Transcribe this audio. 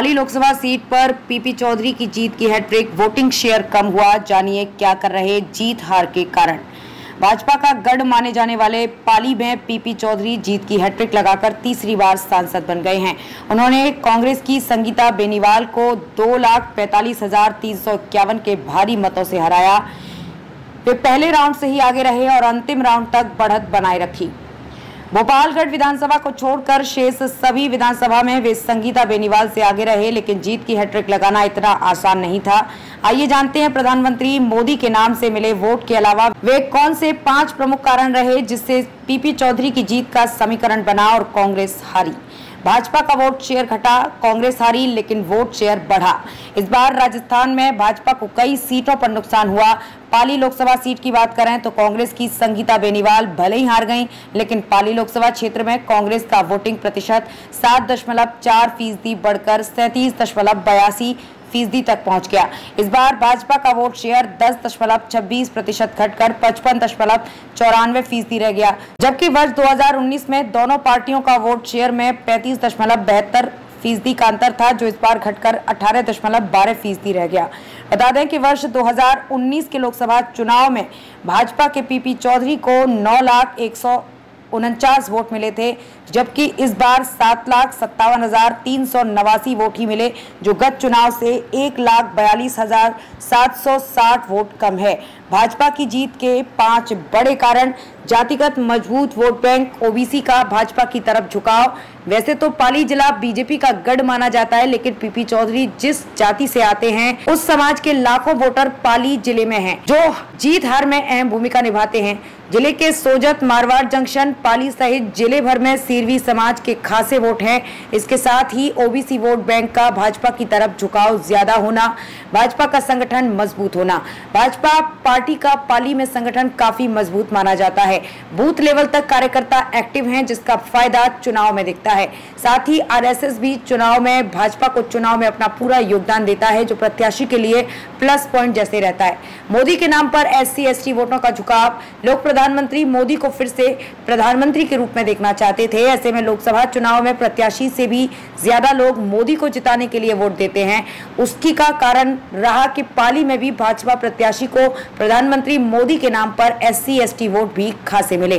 पाली Lok Sabha seat पर PP Chaudhary की जीत की हैट्रिक, वोटिंग शेयर कम हुआ। जानिए क्या कर रहे जीत हार के कारण। भाजपा का गढ़ माने जाने वाले पाली में पीपी चौधरी जीत की हैट्रिक लगाकर तीसरी बार सांसद बन गए हैं। उन्होंने कांग्रेस की संगीता बेनीवाल को 2,45,351 के भारी मतों से हराया। वे पहले राउंड से ही आगे रहे और अंतिम राउंड तक बढ़त बनाए रखी। भोपालगढ़ विधानसभा को छोड़कर शेष सभी विधानसभा में वे संगीता बेनीवाल से आगे रहे, लेकिन जीत की हैट्रिक लगाना इतना आसान नहीं था। आइए जानते हैं प्रधानमंत्री मोदी के नाम से मिले वोट के अलावा वे कौन से 5 प्रमुख कारण रहे जिससे पीपी चौधरी की जीत का समीकरण बना और कांग्रेस हारी। भाजपा का वोट शेयर घटा, कांग्रेस हारी, लेकिन वोट शेयर बढ़ा। इस बार राजस्थान में भाजपा को कई सीटों पर नुकसान हुआ। पाली लोकसभा सीट की बात करें तो कांग्रेस की संगीता बेनीवाल भले ही हार गईं, लेकिन पाली लोकसभा क्षेत्र में कांग्रेस का वोटिंग प्रतिशत 7.4% बढ़कर 37.82% तक पहुंच गया। इस बार भाजपा का वोट शेयर 10.26% घटकर 55.94% रह गया, जबकि वर्ष 2019 में दोनों पार्टियों का वोट शेयर में 35.72% का अंतर था, जो इस बार घटकर 18.12% रह गया। बता दें कि वर्ष 2019 के लोकसभा चुनाव में भाजपा के पीपी चौधरी को 9,149 वोट मिले थे, जबकि इस बार 7,57,389 वोट ही मिले, जो गत चुनाव से 1,42,760 वोट कम है। भाजपा की जीत के 5 बड़े कारण: जातिगत मजबूत वोट बैंक, ओबीसी का भाजपा की तरफ झुकाव। वैसे तो पाली जिला बीजेपी का गढ़ माना जाता है, लेकिन पीपी चौधरी जिस जाति से आते हैं उस समाज के लाखों वोटर पाली जिले में हैं, जो जीत हार में अहम भूमिका निभाते हैं। जिले के सोजत, मारवाड़ जंक्शन, पाली सहित जिले भर में सिरवी समाज के खासे वोट हैं। इसके साथ ही ओबीसी वोट बैंक का भाजपा की तरफ झुकाव ज्यादा होना, भाजपा का संगठन मजबूत होना। भाजपा पार्टी का पाली में संगठन काफी मजबूत माना जाता है। बूथ लेवल तक कार्यकर्ता एक्टिव हैं, जिसका फायदा चुनाव में दिखता है। साथ ही आरएसएस भी चुनाव में भाजपा को चुनाव में अपना पूरा योगदान देता है, जो प्रत्याशी के लिए प्लस पॉइंट जैसे रहता है। मोदी के नाम पर SC/ST वोटों का झुकाव। लोग प्रधानमंत्री मोदी को फिर से प्रधानमंत्री के रूप में देखना चाहते थे। ऐसे में लोकसभा चुनाव में प्रत्याशी से भी ज्यादा लोग मोदी को जिताने के लिए वोट देते हैं। उसकी का कारण रहा कि पाली में भी भाजपा प्रत्याशी को प्रधानमंत्री मोदी के नाम पर SC/ST वोट भी खासे मिले।